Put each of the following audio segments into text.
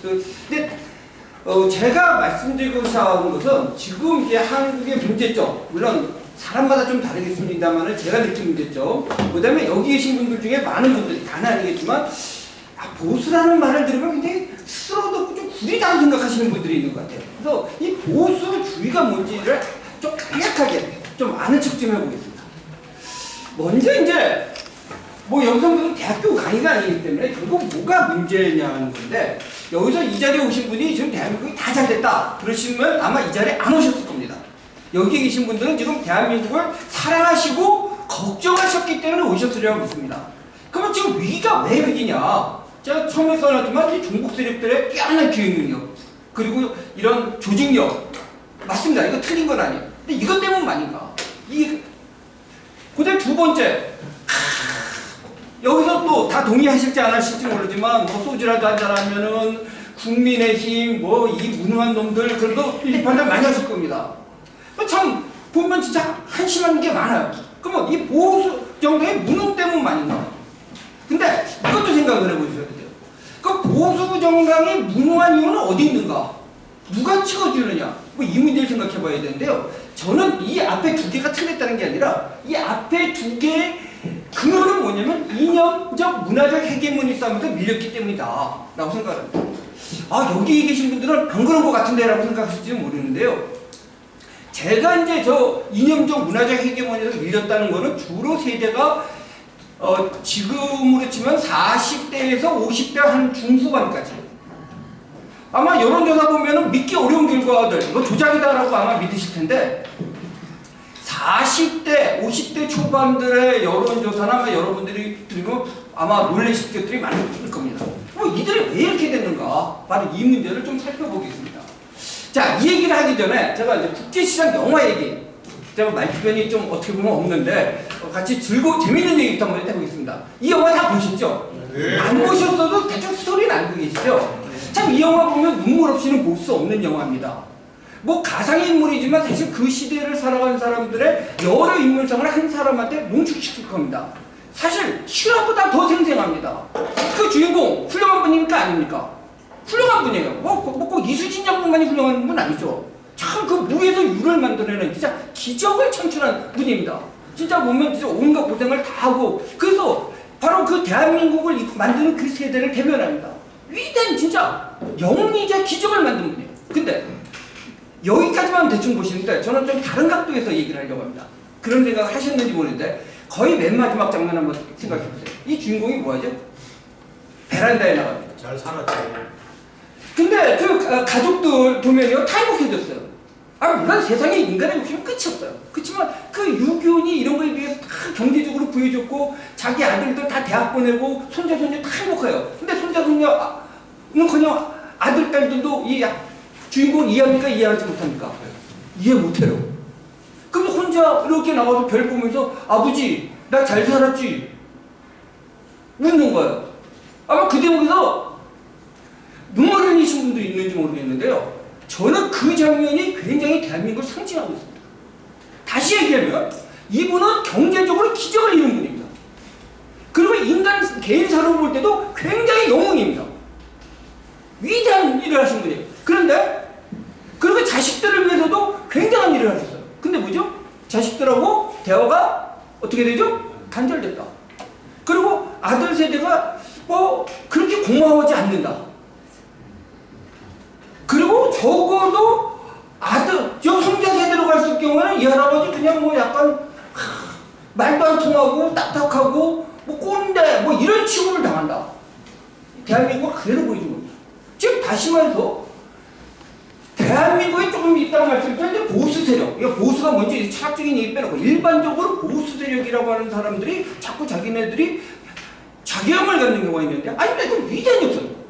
근데 제가 말씀드리고자 하는 것은 지금 이제 한국의 문제점, 물론 사람마다 좀 다르겠습니다만 제가 느낀 문제점, 그 다음에 여기 계신 분들 중에 많은 분들이 다는 아니겠지만 보수라는 말을 들으면 굉장히 스스로도 좀 구리다고 생각하시는 분들이 있는 것 같아요. 그래서 이 보수주의가 뭔지를 좀 간략하게 좀 아는 척 좀 해보겠습니다. 먼저 이제 뭐 여기서는 대학교 강의가 아니기 때문에 결국 뭐가 문제냐는 건데, 여기서 이 자리에 오신 분이 지금 대한민국이 다 잘됐다 그러시면 아마 이 자리에 안 오셨을 겁니다. 여기 계신 분들은 지금 대한민국을 사랑하시고 걱정하셨기 때문에 오셨으리라고 믿습니다. 그러면 지금 위기가 왜 위기냐? 제가 처음에 써놨지만 이 중국 세력들의 뛰어난 기획 능력, 그리고 이런 조직력, 맞습니다. 이거 틀린 건 아니에요. 근데 이것 때문만인가? 그 다음에 두 번째, 여기서 또 다 동의하실지 안 하실지 모르지만 뭐 소주라도 한잔하면은 국민의힘 뭐 이 무능한 놈들 그래도 비판을 많이 하실 겁니다. 참 보면 진짜 한심한 게 많아요. 그러면 이 보수 정당의 무능 때문만인가? 근데 이것도 생각을 해보셔야 돼요. 그 보수 정당이 무능한 이유는 어디 있는가? 누가 찍어주느냐? 뭐 이 문제를 생각해 봐야 되는데요. 저는 이 앞에 두 개가 틀렸다는 게 아니라 이 앞에 두 개의 근원은 뭐냐면 이념적 문화적 헤게모니 싸움에서 밀렸기 때문이다 라고 생각합니다. 여기 계신 분들은 안 그런 것 같은데 라고 생각하실지 모르는데요. 제가 이제 저 이념적 문화적 헤게모니에서 밀렸다는 거는 주로 세대가 지금으로 치면 40대에서 50대 한 중후반까지. 아마 여론조사 보면은 믿기 어려운 결과들, 이거 조작이다라고 아마 믿으실 텐데, 40대, 50대 초반들의 여론조사나 아마 여러분들이 들으면 아마 놀라실 것들이 많을 겁니다. 이들이 왜 이렇게 됐는가? 바로 이 문제를 좀 살펴보겠습니다. 자, 이 얘기를 하기 전에 제가 이제 국제시장 영화 얘기, 제가 말주변이 좀 어떻게 보면 없는데 같이 재밌는 얘기부터 한번 해보겠습니다. 이 영화 다 보셨죠? 네. 안 보셨어도 대충 스토리는 알고 계시죠? 참 이 영화 보면 눈물 없이는 볼 수 없는 영화입니다. 뭐 가상의 인물이지만 사실 그 시대를 살아간 사람들의 여러 인물상을 한 사람한테 농축시킬 겁니다. 사실 실화보다 더 생생합니다. 그 주인공 훌륭한 분입니까 아닙니까? 훌륭한 분이에요. 꼭 이수진 장군만이 훌륭한 분 아니죠. 참 그 무에서 유를 만들어내는 진짜 기적을 창출한 분입니다. 진짜 보면 진짜 온갖 고생을 다 하고, 그래서 바로 그 대한민국을 만드는 그 세대를 대변합니다. 위대한 진짜 영리자 기적을 만든 분이에요. 근데 여기까지만 대충 보시는데 저는 좀 다른 각도에서 얘기를 하려고 합니다. 그런 생각을 하셨는지 모르는데 거의 맨 마지막 장면 한번 생각해 보세요. 이 주인공이 뭐하죠? 베란다에 나갑니다. 잘 살았죠. 근데 그 가족들 보면요 다 행복해졌어요. 물론 세상에 인간의 욕심은 끝이 없어요. 그렇지만 그 유교니 이런 거에 비해 다 경제적으로 부해졌고 자기 아들들 다 대학 보내고 손자 손녀 다 행복해요. 근데 손자 손녀는커녕 아들 딸들도 이 주인공 이해합니까? 이해하지 못합니까? 이해 못해요. 그럼 혼자 이렇게 나가서 별 보면서 아버지 나 잘 살았지 웃는 거예요. 아마 그 대목에서 눈물 흘리신 분도 있는지 모르겠는데요. 저는 그 장면이 굉장히 대한민국을 상징하고 있습니다. 다시 얘기하면 이분은 경제적으로 기적을 이룬 분입니다. 그리고 인간 개인사로 볼 때도 굉장히 영웅입니다. 위대한 일을 하신 분이에요. 그런데 그리고 자식들을 위해서도 굉장한 일을 하셨어요. 근데 뭐죠? 자식들하고 대화가 어떻게 되죠? 단절됐다. 그리고 아들 세대가 그렇게 고마워하지 않는다. 그리고 적어도 손자 세대로 갔을 경우에는 이 할아버지 그냥 뭐 약간 말도 안 통하고 딱딱하고 뭐 꼰대 뭐 이런 취급을 당한다. 대한민국은 그대로 보여준 겁니다. 즉 다시 말해서 대한민국에 조금 있다고 말씀드렸는데 보수 세력, 이거 보수가 뭔지 철학적인 얘기 빼놓고 일반적으로 보수 세력이라고 하는 사람들이 자꾸 자기네들이 자괴감을 갖는 경우가 있는데, 아니 이건 위대한 역사입니다.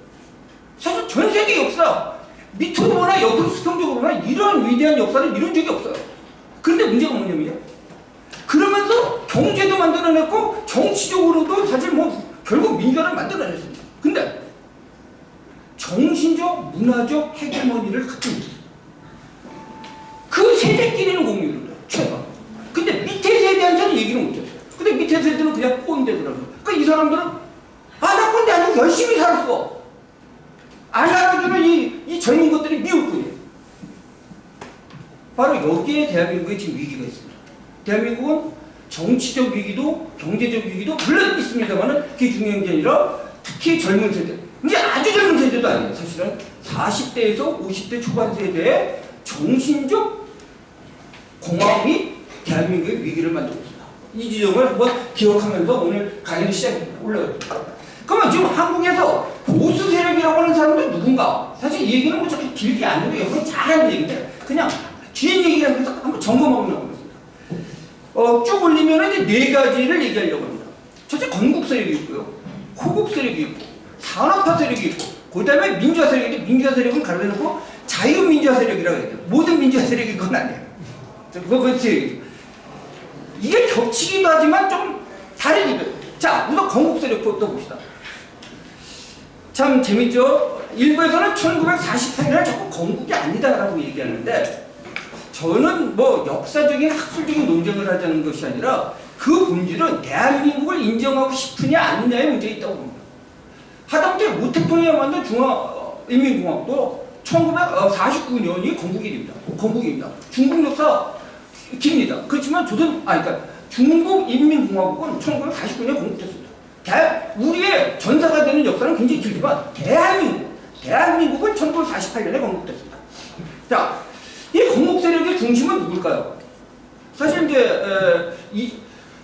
사실 전 세계 역사 밑으로 보나 옆으로 수평적으로 보나 이런 위대한 역사를 이룬 적이 없어요. 그런데 문제가 뭐냐면요, 그러면서 경제도 만들어냈고 정치적으로도 사실 뭐 결국 민주화를 만들어냈습니다. 근데 정신적, 문화적 헤게모니를 갖고 있어요. 그 세대끼리는 공유를 해요, 최소. 근데 밑에 세대한테는 얘기를 못했어요. 근데 밑에 세대는 그냥 꼰대더라고요. 그러니까 이 사람들은 나 꼰대 아니고 열심히 살았어. 안 알아주는 젊은 것들이 미울 뿐이에요. 바로 여기에 대한민국에 지금 위기가 있습니다. 대한민국은 정치적 위기도 경제적 위기도 물론 있습니다만은 그게 중요한 게 아니라 특히 젊은 세대, 이제 아주 젊은 세대도 아니에요. 사실은 40대에서 50대 초반 세대의 정신적 공황이 대한민국의 위기를 만들고 있습니다. 이 지점을 한번 기억하면서 오늘 강의를 시작합니다. 올라갑니다. 그러면 지금 한국에서 보수 세력이라고 하는 사람들 누군가? 사실 이 얘기는 뭐 저렇게 길게 안 해도 여러분이 잘 하는 얘기인데 그냥 뒤에 얘기를 하면서 한번 점검하고 나오겠습니다. 쭉 올리면 이제 네 가지를 얘기하려고 합니다. 첫째, 건국 세력이 있고요. 호국 세력이 있고, 산업화 세력이 있고, 그 다음에 민주화 세력인데 민주화 세력은 가로해놓고 자유민주화 세력이라고 해야 돼요. 모든 민주화 세력이 그건 아니에요. 그렇지. 이게 겹치기도 하지만 좀 다르기도 해요. 자, 우선 건국 세력부터 봅시다. 참 재밌죠? 일부에서는 1948년을 자꾸 건국이 아니다라고 얘기하는데 저는 뭐 역사적인 학술적인 논쟁을 하자는 것이 아니라 그 본질은 대한민국을 인정하고 싶으냐 아니냐의 문제에 있다고 봅니다. 하다못해 우택통일을 만든 중화인민공화국도 1949년이 건국입니다. 중국 역사 깁니다. 그렇지만 그러니까 중국인민공화국은 1949년에 건국됐습니다. 우리의 전사가 되는 역사는 굉장히 길지만 대한민국은 1948년에 건국됐습니다. 자, 이 건국 세력의 중심은 누굴까요? 사실 이제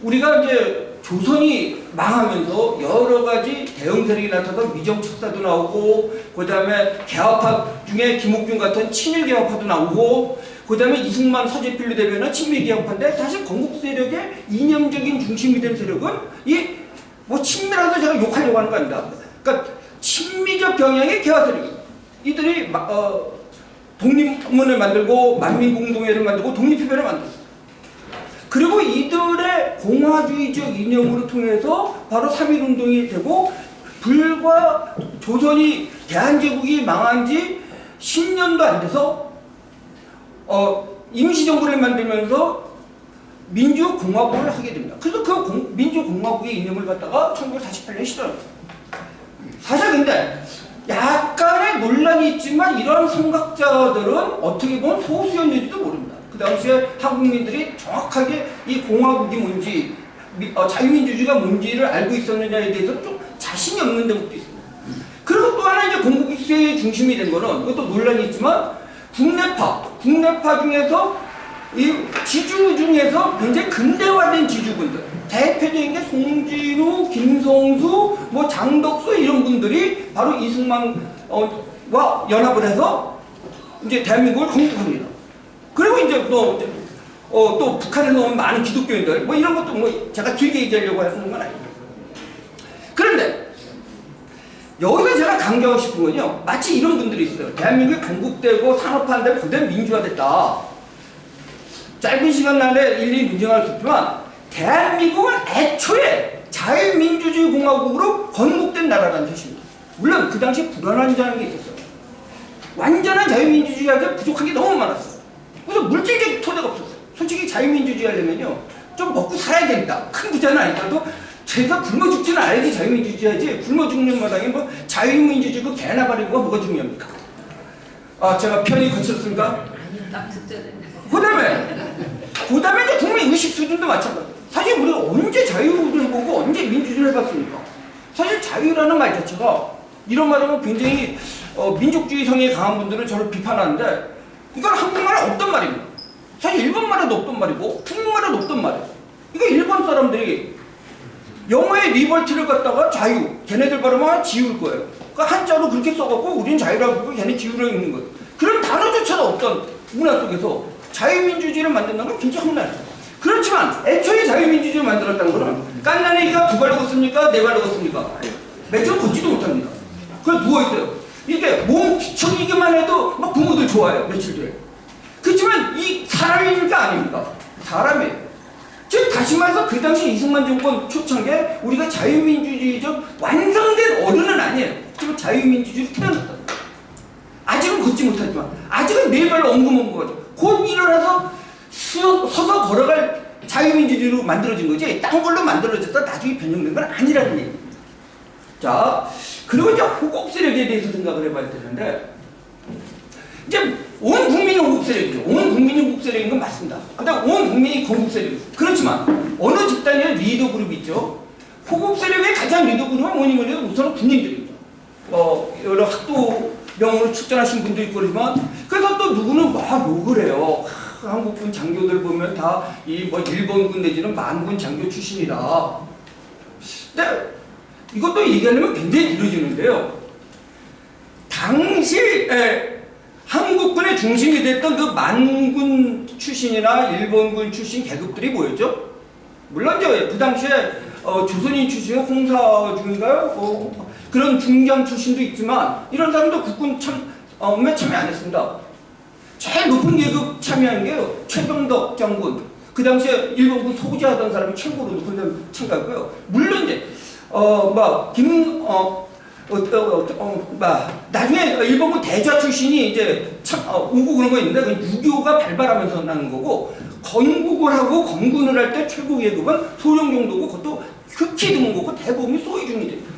우리가 이제 조선이 망하면서 여러 가지 대형 세력이 나타나서 위정척사도 나오고, 그 다음에 개화파 중에 김옥균 같은 친일 개화파도 나오고, 그 다음에 이승만 서재필로 대변한 친미 개화파인데 사실 건국 세력의 이념적인 중심이 된 세력은 뭐 친미라서 제가 욕하려고 하는 거 아닙니다. 그러니까 친미적 경향의 개화 세력이 이들이 독립문을 만들고 만민공동회를 만들고 독립협회를 만들었어요. 그리고 이들의 공화주의적 이념으로 통해서 바로 3.1운동이 되고 불과 조선이 대한제국이 망한 지 10년도 안 돼서 임시정부를 만들면서 민주공화국을 하게 됩니다. 그래서 그 민주공화국의 이념을 갖다가 1948년에 실현합니다. 사실 근데 약간의 논란이 있지만 이러한 선각자들은 어떻게 보면 소수였는지도 모릅니다. 그 당시에 한국민들이 정확하게 이 공화국이 뭔지 자유민주주의가 뭔지를 알고 있었느냐에 대해서 좀 자신이 없는 데도 있습니다. 그리고 또 하나 이제 건국세의 중심이 된 거는 이것도 논란이 있지만 국내파 중에서 이 지주 중에서 굉장히 근대화된 지주분들, 대표적인 게 송진우, 김성수, 뭐 장덕수 이런 분들이 바로 이승만과 연합을 해서 이제 대한민국을 건국합니다. 그리고 이제 또 북한에서 온 많은 기독교인들 뭐 이런 것도 뭐 제가 길게 얘기하려고 하는 건 아닙니다. 그런데 여기서 제가 강조하고 싶은 건요, 마치 이런 분들이 있어요. 대한민국이 건국되고 산업화한다면 그대로 민주화됐다. 짧은 시간 내에 일일이 논쟁할 수 없지만 대한민국은 애초에 자유민주주의 공화국으로 건국된 나라라는 뜻입니다. 물론 그 당시 불안한 게 있었어요. 완전한 자유민주주의 하기에 부족한 게 너무 많았어요. 그래서 물질적 토대가 없었어요. 솔직히 자유민주주의 하려면요, 좀 먹고 살아야 됩니다. 큰 부자는 아니더라도 제가 굶어 죽지는 않아야지 자유민주주의 하지. 굶어 죽는 마당에 뭐 자유민주주의고 개나 바리고가 뭐가 중요합니까? 제가 편히 거쳤습니까? 아니, 딱 적절해. 그 다음에 이제 국민 의식 수준도 마찬가지. 사실 우리가 언제 자유를 해보고 언제 민주주의를 해봤습니까? 사실 자유라는 말 자체가 이런 말하면 굉장히 민족주의 성향이 강한 분들은 저를 비판하는데 이건 한국말에 없던 말입니다. 사실 일본말에도 없던 말이고 중국말에도 없던 말이에요. 이거 일본 사람들이 영어의 리벌트를 갖다가 자유, 걔네들 발음은 지우일 거예요. 그러니까 한자로 그렇게 써갖고 우리는 자유라고 하고 걔네 지우라고 읽는 거예요. 그런 단어조차도 없던 문화 속에서 자유민주주의를 만든다는 건 굉장히 험난해요. 그렇지만 애초에 자유민주주의를 만들었다는 거는 깐난애기가 두 발 걷습니까? 네 발 걷습니까? 며칠 걷지도 못합니다. 그래서 누워있어요. 이게 몸 뒤척이기만 해도 막 부모들 좋아해요. 며칠 뒤에. 그렇지만 이 사람입니까? 아닙니까? 사람이에요. 즉 다시 말해서 그 당시 이승만 정권 초창기에 우리가 자유민주주의적 완성된 어른은 아니에요. 지금 자유민주주의를 태어났다. 아직은 걷지 못하지만 아직은 네 발로 엉금엉금하죠. 곧 일어나서 서서 걸어갈 자유민주주의로 만들어진 거지 딴 걸로 만들어졌다 나중에 변형된 건 아니라는 얘기입니다. 자, 그리고 이제 호국 세력에 대해서 생각을 해봐야 되는데 이제 온 국민이 호국 세력이죠. 온 국민이 호국 세력인 건 맞습니다. 근데 온 국민이 건국 세력이죠. 그렇지만 어느 집단의 리더 그룹이 있죠. 호국 세력의 가장 리더 그룹은 뭐니 해도 우선은 군인들입니다. 여러 학도명으로 출전하신 분도 있고 그러지만 그래서 또 누구는 막 욕을 해요. 한국군 장교들 보면 다 뭐 일본군 내지는 만군 장교 출신이다. 근데 이것도 얘기하려면 굉장히 길어지는데요. 당시 한국군의 중심이 됐던 그 만군 출신이나 일본군 출신 계급들이 뭐였죠? 물론 그 당시에 조선인 출신의 홍사중인가요? 그런 중将출신도 있지만 이런 사람도 국군 참에 참여 안 했습니다. 제일 높은 계급 참여한 게 최병덕 장군. 그 당시에 일본군 소지하던 사람이 최고로 높은 사람 참가했고요. 물론 이제 나중에 일본군 대좌 출신이 이제 오고 그런 거 있는데 그 유교가 발발하면서 나는 거고 건국을 하고 검군을 할 때 최고 계급은 소령 정도고 그것도 극히 드문 거고 대부분이 소위중이 됩니다.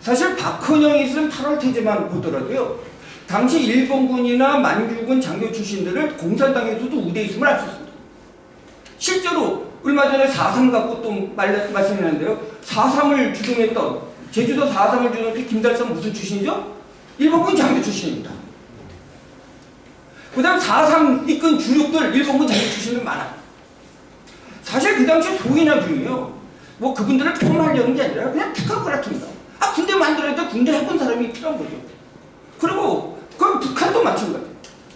사실 박헌영이 쓴 8월 태제만 보더라도요. 당시 일본군이나 만주군 장교 출신들을 공산당에서도 우대에 있음을 알 수 있습니다. 실제로 얼마 전에 4.3 갖고 또 말씀했는데요. 4.3을 주동했던 제주도 4.3을 주동했던 김달성 무슨 출신이죠? 일본군 장교 출신입니다. 그 다음 4.3 이끈 주력들 일본군 장교 출신들 많아요. 사실 그 당시 소인화중이요. 뭐 그분들을 폄하하려는 게 아니라 그냥 북한 거라습니다. 군대 만들어야 돼. 군대 해본 사람이 필요한 거죠. 그리고 그럼 북한도 마찬가지예요.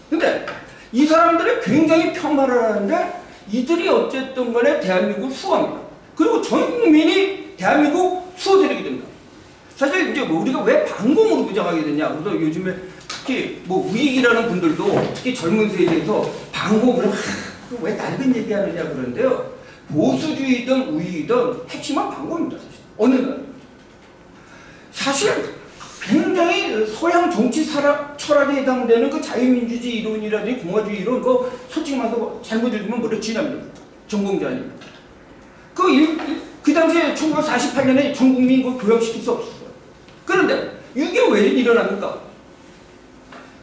근데 이 사람들이 굉장히 폄하를 하는데 이들이 어쨌든 간에 대한민국을 수호합니다. 그리고 전 국민이 대한민국 수호 세력이 됩니다. 사실 이제 우리가 왜 반공으로 부정하게 되냐. 그래서 요즘에 특히 우익이라는 분들도 특히 젊은 세대에서 반공을 왜 낡은 얘기하느냐 그러는데요. 보수주의든 우익이든 핵심은 반공입니다. 사실. 어느 날. 사실 굉장히 서양 정치 철학에 해당되는 그 자유민주주의 이론이라든지 공화주의 이론, 그거 솔직히 말해서 잘못 읽으면 뭐래 쥐납니다. 전공자 아닙니다. 그 당시에 1948년에 전 국민 그거 교육시킬 수 없었어요. 그런데 이게 왜 일어납니까?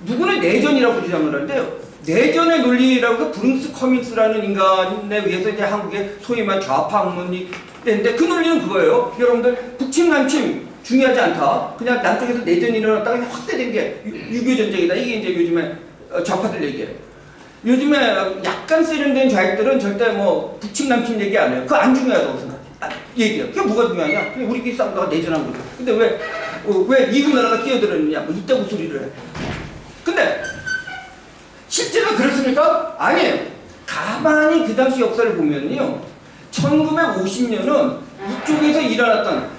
누구는 내전이라고 주장을 하는데요. 내전의 논리라고 해서 브룽스 커밍스라는 인간에 의해서 이제 한국의 소위 말 좌파 학문이 됐는데 그 논리는 그거예요. 여러분들 북침 남침 중요하지 않다. 그냥 남쪽에서 내전이 일어났다가 그냥 확대된 게 6.25 전쟁이다. 이게 이제 요즘에 좌파들 얘기예요. 요즘에 약간 세련된 좌익들은 절대 북침 남침 얘기 안 해요. 그거 안 중요하다고 얘기해요. 그게 뭐가 중요하냐? 그냥 우리끼리 싸우다가 내전한 거죠. 근데 왜 이웃 나라가 끼어들었느냐? 이따구 소리를 해. 근데 실제로 그렇습니까? 아니에요. 가만히 그 당시 역사를 보면요. 1950년은 이쪽에서 일어났던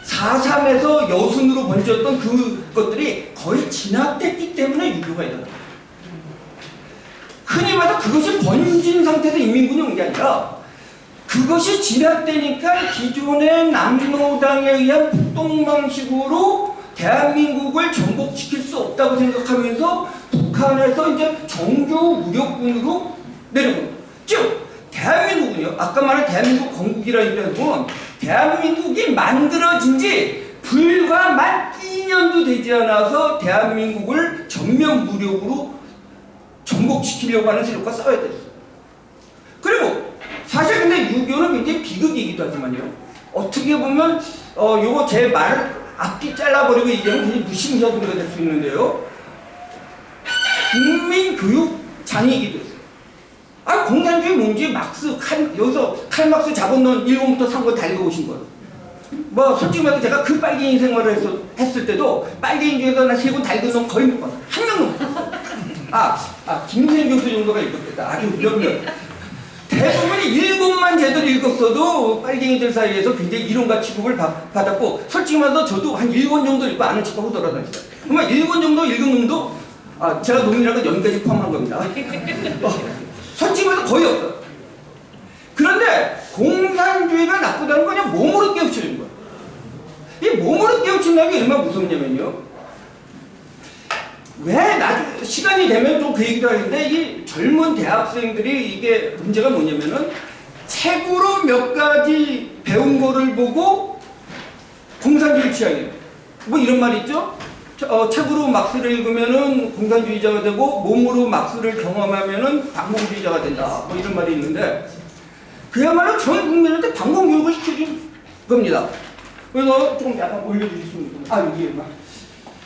4.3에서 여순으로 번졌던 그것들이 거의 진압됐기 때문에 유교가 일어납니다. 흔히 말해서 그것이 번진 상태에서 인민군이 온 게 아니라 그것이 진압되니까 기존의 남로당에 의한 북동 방식으로 대한민국을 정복시킬 수 없다고 생각하면서 북한에서 이제 정규 무력군으로 내려옵니다. 즉 대한민국은요, 아까 말한 대한민국 건국이라는 입장에서 대한민국이 만들어진 지 불과 만 2년도 되지 않아서 대한민국을 전면 무력으로 정복시키려고 하는 세력과 싸워야 됐어요. 그리고 사실 근데 유교는 굉장히 비극이기도 하지만요. 어떻게 보면 요거 제 말을 앞뒤 잘라버리고 얘기하면 굉장히 무심한 소리가 될 수 있는데요. 국민교육장이기도 했어요. 공산주의 뭔지 여기서 칼막스 자본론 1권부터 3권 다 읽어보신 거예요. 솔직히 말해서 제가 그 빨갱이 생활을 했을 때도 빨갱이 중에서 나 3권 다 읽어서 거의 못 봤어요. 한 명도 못 봤어요. 김수현 교수 정도가 읽었겠다. 아주 몇몇. 대부분이 1권만 제대로 읽었어도 빨갱이들 사이에서 굉장히 이론과 취급을 받았고, 솔직히 말해서 저도 한 1권 정도 읽고 아는 척하고 돌아다녔어요. 그러면 1권 정도 읽은 놈도 제가 놈이라는 건 연까지 포함한 겁니다. 솔직히 말해서 거의 없어요. 그런데 공산주의가 나쁘다는 건 그냥 몸으로 깨우치는 거예요. 이 몸으로 깨우친다는 게 얼마나 무섭냐면요. 왜 나중에 시간이 되면 좀 그 얘기도 하는데 이 젊은 대학생들이 이게 문제가 뭐냐면은 책으로 몇 가지 배운 거를 보고 공산주의 취향이에요. 이런 말이 있죠? 책으로 막스를 읽으면은 공산주의자가 되고 몸으로 막스를 경험하면은 반공주의자가 된다. 뭐 이런 말이 있는데 그야말로 전 국민한테 반공교육을 시켜준 겁니다. 그래서 좀 약간 올려주시면 여기에만.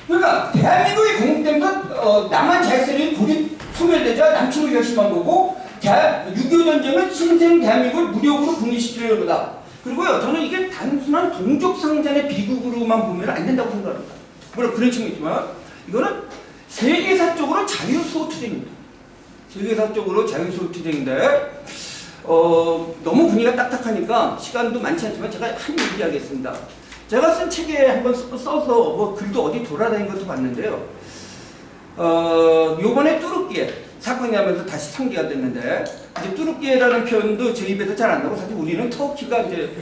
그러니까 대한민국이 공국되면서 남한 자익세력이 고립 소멸되자 남침을 결심한 거고 6.25 전쟁은 신생 대한민국을 무력으로 분리시키려는 거다. 그리고요, 저는 이게 단순한 동족상잔의 비극으로만 보면 안 된다고 생각합니다. 물론 그런 측면이 있지만 이거는 세계사적으로 자유수호투쟁입니다. 세계사적으로 자유수호투쟁인데 너무 분위기가 딱딱하니까 시간도 많지 않지만 제가 한 얘기 하겠습니다. 제가 쓴 책에 한번 써서 뭐 글도 어디 돌아다닌 것도 봤는데요. 요번에 뚜르기에 사건이 하면서 다시 상기가 됐는데 이제 뚜르기에라는 표현도 제 입에서 잘 안 나고 사실 우리는 터키가 이제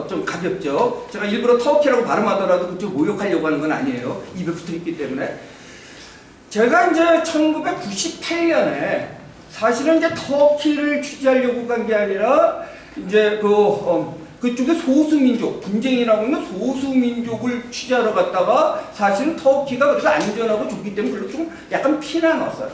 좀 가볍죠. 제가 일부러 터키라고 발음하더라도 그쪽 모욕하려고 하는 건 아니에요. 입에 붙어 있기 때문에. 제가 이제 1998년에 사실은 이제 터키를 취재하려고 간 게 아니라 이제 그쪽에 소수민족, 분쟁이라고 하는 소수민족을 취재하러 갔다가 사실은 터키가 그래서 안전하고 좋기 때문에 별로 좀 약간 피나 났어요.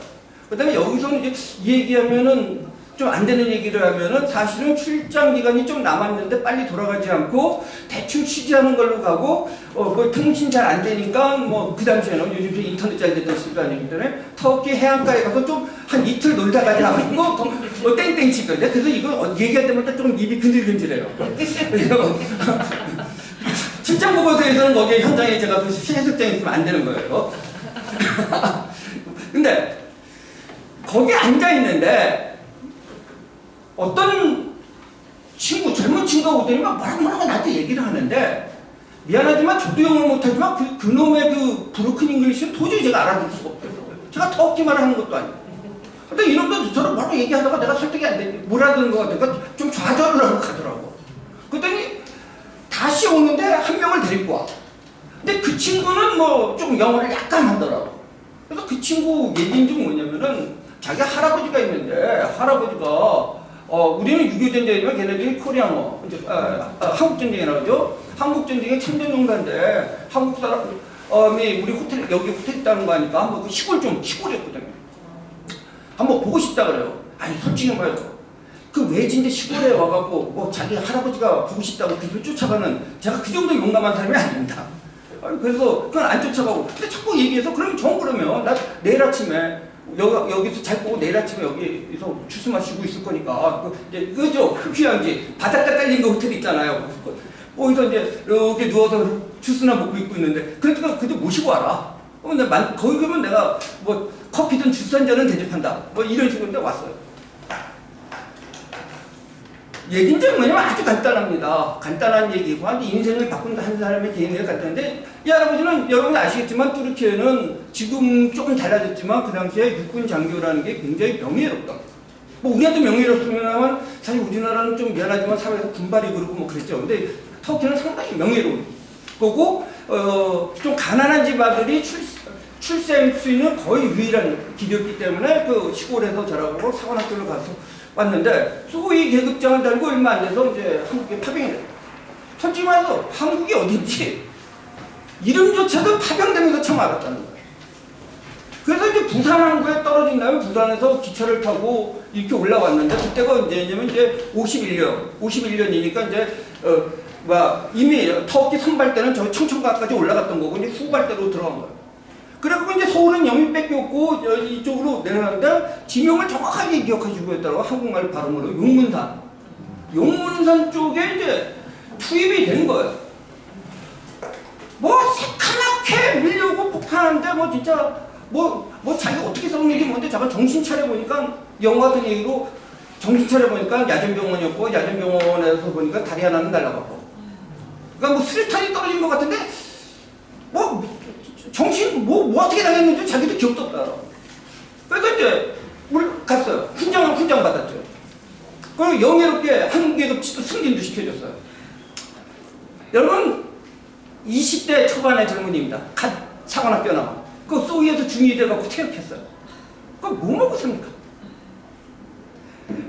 그 다음에 여기서는 이제 얘기하면은 좀 안 되는 얘기를 하면은 사실은 출장 기간이 좀 남았는데 빨리 돌아가지 않고 대충 취재하는 걸로 가고 그 통신 잘 안 되니까 뭐 그 당시에는 요즘 인터넷 잘 되던 시기가 아니기 때문에 터키 해안가에 가서 좀 한 이틀 놀다 가지 않고 뭐 땡땡 칠 거예요. 그래서 이거 얘기할 때마다 좀 입이 근질근질해요. 출장 보고서에서는 거기에 현장에 제가 해석장에 있으면 안 되는 거예요. 근데 거기 앉아 있는데 어떤 친구, 젊은 친구가 오더니 막 뭐라고 나한테 얘기를 하는데 미안하지만 저도 영어를 못하지만 그놈의 그 브로큰 잉글리시는 도저히 제가 알아볼 수가 없더라고요. 제가 터키 말을 하는 것도 아니고. 근데 이놈도 저를 뭐라고 얘기하다가 내가 설득이 안 되니 몰아드는 것 같으니까 좀 좌절을 하고 가더라고. 그랬더니 다시 오는데 한 명을 데리고 와. 근데 그 친구는 뭐 좀 영어를 약간 하더라고. 그래서 그 친구 얘기인지 뭐냐면은 자기 할아버지가 있는데 할아버지가 우리는 6.25 전쟁이면 걔네들이 코리아노, 한국전쟁이라고 하죠. 한국전쟁의 참전용사인데 한국 사람이 우리 호텔, 여기 호텔 있다는 거 하니까 한번 그 시골이었거든요. 한번 보고 싶다 그래요. 아니, 솔직히 말해서. 그 외진데 시골에 와갖고 뭐 자기 할아버지가 보고 싶다고 그 집을 쫓아가는 제가 그 정도 용감한 사람이 아닙니다. 그래서 그건 안 쫓아가고. 근데 자꾸 얘기해서 그러면 나 내일 아침에 여기서 잘 보고 내일 아침에 여기서 주스 마시고 있을 거니까 그죠? 휴양지 바닷가 깔린 거 호텔 있잖아요. 거기서 이제 이렇게 누워서 주스나 먹고 있고 있는데 그러니까 그때 모시고 와라. 거기 가면 내가 뭐 커피든 주스 한 잔은 대접한다. 뭐 이런 식으로 왔어요. 얘기는 뭐냐면 아주 간단합니다. 간단한 얘기고 인생을 바꾼 한 사람의 개인의 간단한데 이 할아버지는 여러분 아시겠지만 뚜르키예는 지금 조금 달라졌지만 그 당시에 육군 장교라는 게 굉장히 명예롭다. 뭐 우리한테 명예롭으면 사실 우리나라는 좀 미안하지만 사회에서 군발이 그렇고 뭐 그랬죠. 근데 터키는 상당히 명예로운 거고 좀 가난한 집 아들이 출세할 수 있는 거의 유일한 길이었기 때문에 그 시골에서 자라고 사관학교를 가서 왔는데 소위 계급장을 달고 얼마 안 돼서 이제 한국에 파병이 돼요. 솔직히 말해서 한국이 어딘지 이름조차도 파병되면서 처음 알았다는 거예요. 그래서 이제 부산 항구에 떨어진 다음에 부산에서 기차를 타고 이렇게 올라왔는데 그때가 언제냐면 이제 51년이니까 이제 이미 터키 선발대는 저 청천가까지 올라갔던 거고 이제 후발대로 들어간 거예요. 그래갖고 이제 서울은 영입밖에 없고 이쪽으로 내려가는데 지명을 정확하게 기억하시고 있더라고. 한국말 발음으로 용문산 쪽에 이제 투입이 된 거예요. 뭐 새카맣게 밀려오고 폭파하는데 뭐 진짜 뭐 자기가 어떻게 싸우는지 뭔데 잠깐 정신 차려보니까 영화 같은 얘기로 정신 차려보니까 야전병원이었고 야전병원에서 보니까 다리 하나는 날라갔고 그러니까 뭐 수류탄이 떨어진 것 같은데 뭐 정신 뭐 어떻게 당했는지 자기도 기억도 없다. 그래서 이제 갔어요. 훈장 받았죠. 그리고 영예롭게 한국에도 승진도 시켜줬어요. 여러분 20대 초반의 젊은이입니다. 갓 사관학교 나와. 그 소위에서 중2 돼갖고 퇴학했어요. 그거 뭐 먹고 삽니까?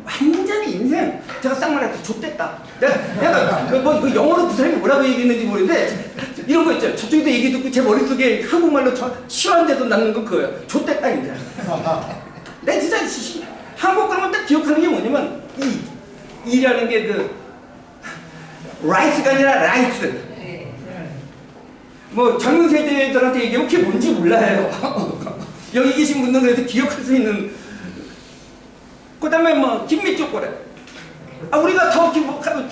완전히 인생 제가 쌍말할 때 좆됐다. 내가 뭐 영어로 그 사람이 뭐라고 얘기했는지 모르는데 이런 거 있죠. 저쪽에서 얘기 듣고 제 머릿속에 한국말로 시원돼서 남는 건 그거예요. 좆됐다 이제. 내 진짜 한국 그러면 딱 기억하는 게 뭐냐면 이라는 게 그 라이스가 아니라 라이스. 뭐 젊은 세대들한테 얘기하면 그게 뭔지 몰라요. 여기 계신 분들은 그래도 기억할 수 있는. 그 다음에 뭐 김미 초콜릿. 우리가 터키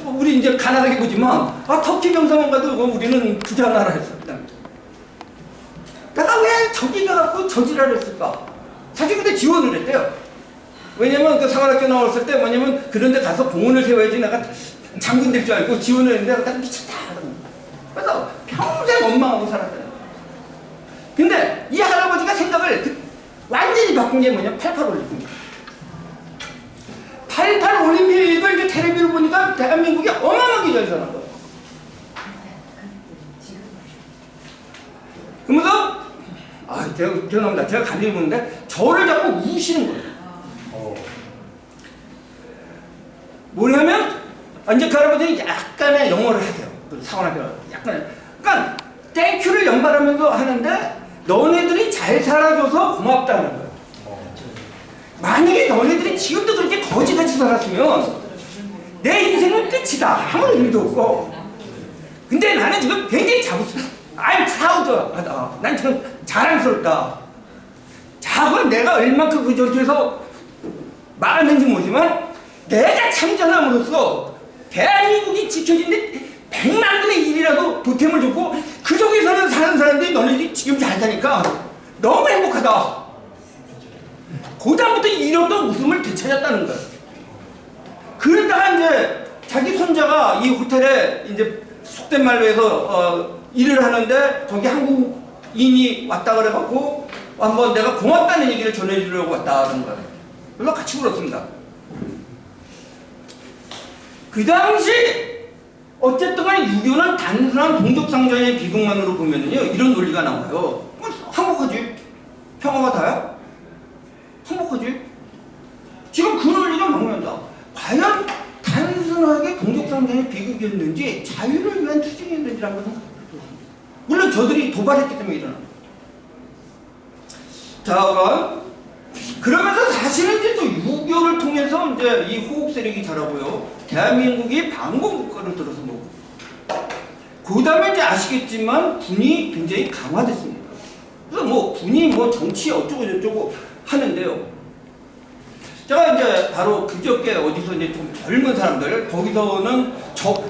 우리 이제 가난하게 보지만 터키 병사만 가도 우리는 부자 나라였습니다. 내가 왜 저기 가갖고 저지랄을 했을까? 사실 그때 지원을 했대요. 왜냐면 그 상하학교 나왔을 때 뭐냐면 그런데 가서 공원을 세워야지 내가 장군 될 줄 알고 지원을 했는데 내가 미쳤다. 그래서 평생 원망하고 살았어요. 근데 이 할아버지가 생각을 완전히 바꾼 게 뭐냐? 88 올림픽. 88 올림픽을 이제 텔레비를 보니까 대한민국이 어마어마하게 잘 사는 거예요. 그러면서 제가 기억납니다. 제가 간증을 보는데 저를 자꾸 우시는 거예요. 뭐냐면 이제 그 할아버지는 약간의 영어를 하세요. 사관학교 약간. 그러니까 땡큐를 연발하면서 하는데 너네들이 잘 살아줘서 고맙다는 거예요. 만약에 너네들이 지금도 그렇게 거지같이 살았으면 내 인생은 끝이다. 아무 의미도 없고. 근데 나는 지금 굉장히 자부스러워. I'm proud하다. 난 지금 자랑스럽다. 자고 내가 얼만큼 그 전투에서 말았는지 모르지만 내가 참전함으로써 대한민국이 지켜지는데 100만 분의 1이라도 보탬을 줬고 그 속에서는 사는 사람들이 너네들이 지금 잘 사니까 너무 행복하다. 그 다음부터 이런 웃음을 되찾았다는 거예요. 그러다가 이제 자기 손자가 이 호텔에 이제 속된 말로 해서 일을 하는데 거기 한국인이 왔다 그래갖고 한번 내가 고맙다는 얘기를 전해주려고 왔다는 거예요. 그래서 같이 울었습니다. 그 당시 어쨌든 간에 6.25는 단순한 동족상전의 비극만으로 보면은요 이런 논리가 나와요. 행복하지? 평화가 다야? 행복하지? 지금 그 논리가 막는다. 과연 단순하게 동족상전의 비극이었는지 자유를 위한 투쟁이었는지라는 것은 물론 저들이 도발했기 때문에 일어납니다. 자, 그러면서 사실은 이제 또 6.25를 통해서 이제 이 호국 세력이 자라고요. 대한민국이 반공국가를 들어서 놓고. 그 다음에 이제 아시겠지만 군이 굉장히 강화됐습니다. 그래서 뭐 군이 뭐 정치 어쩌고 저쩌고 하는데요. 제가 이제 바로 그저께 어디서 이제 좀 젊은 사람들, 거기서는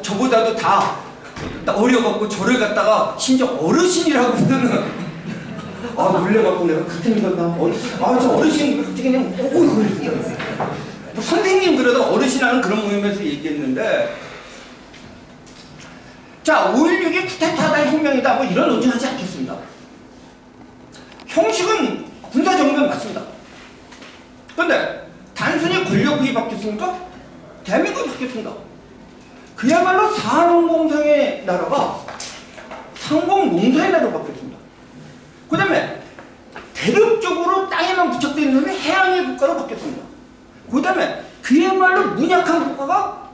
저보다도 다 어려갖고 저를 갖다가 심지어 어르신이라고 부르는 놀래갖고 내가 그렇게 생각나. 저 어르신 갑자기 그냥 뭐 선생님 그래도 어르신하는 그런 모임에서 얘기했는데 자 5.16이 쿠데타다 혁명이다 뭐 이런 논쟁하지 않겠습니다. 형식은 군사정변 맞습니다. 그런데 단순히 권력이 바뀌었습니까? 대한민국이 바뀌었습니다. 그야말로 산업공상의 나라가 상공농사의 나라로 바뀌었습니다. 그 다음에 대륙적으로 땅에만 부착되어 있는 놈이 해양의 국가로 바뀌었습니다. 그 다음에 그야말로 문약한 국가가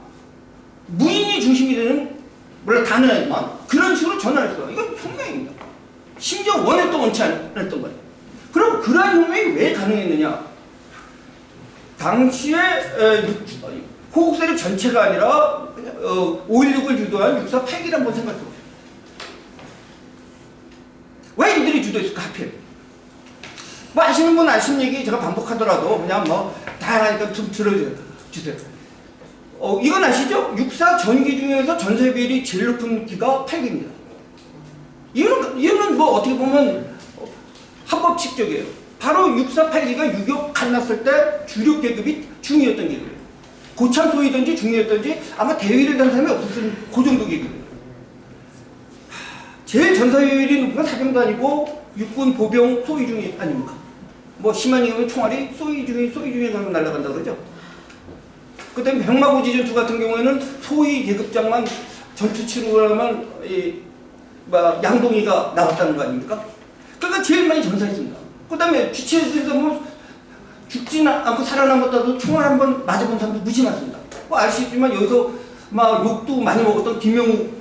무인이 중심이 되는 물론 단어지만 그런 식으로 전환했어요. 이건 혁명입니다. 심지어 원했던 원치 않았던 거예요. 그럼 그러한 혁명이 왜 가능했느냐? 당시에 호국 세력 전체가 아니라 5.16을 주도한 6.4 8기를 한번 생각해보세요. 왜 이들이 주도했을까 하필? 뭐 아시는 분 아시는 얘기 제가 반복하더라도 그냥 뭐 다 하니까 좀 들어주세요. 이건 아시죠? 6.4 전기 중에서 전세 비율이 제일 높은 기가 8기입니다. 이유는 뭐 어떻게 보면 합법칙적이에요. 바로 6.4 8기가 6.25 갓났을 때 주력 계급이 중이었던 계급이에요. 고참 소위든지 중이었든지 아마 대위를 단 사람이 없었을 그 정도 계급이에요. 제일 전사율이 높은 건 사병단이고 육군 보병 소위 중위 아닙니까? 뭐 심한 경우에 총알이 소위 중에 가면 날아간다 그러죠. 그다음에 병마고지 전투 같은 경우에는 소위 계급장만 전투 치르고나면 양동이가 나왔다는 거 아닙니까? 그러니까 제일 많이 전사했습니다. 그다음에 주체에서 뭐 죽지는 않고 살아남았다도 총알 한번 맞아본 사람도 무지 많습니다. 뭐 아시겠지만 여기서 막 욕도 많이 먹었던 김영욱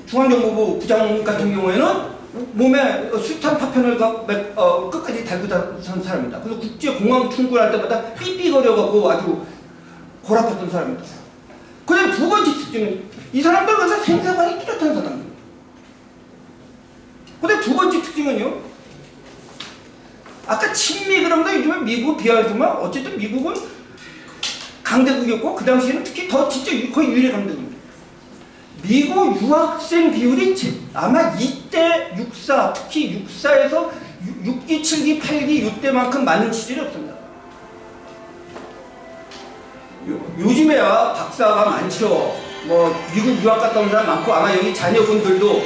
중앙정보부 부장 같은 경우에는 몸에 수탄 파편을 끝까지 달고 산 사람입니다. 그래서 국제공항 출근할 때마다 삐삐거려갖고 아주 골아팠던 사람입니다. 그 다음 두 번째 특징은 이 사람들은 그래서 생사관이 뚜렷한 사람입니다. 그 다음 두 번째 특징은요, 아까 친미 그런가 요즘에 미국을 비하하지만 어쨌든 미국은 강대국이었고 그 당시에는 특히 더 진짜 거의 유일의 강대국입니다. 미국 유학생 비율이 아마 이때 육사, 특히 육사에서 6기, 7기, 8기 이때만큼 많은 시절이 없습니다. 요즘에야 박사가 많죠. 뭐 미국 유학 갔다 온 사람 많고 아마 여기 자녀분들도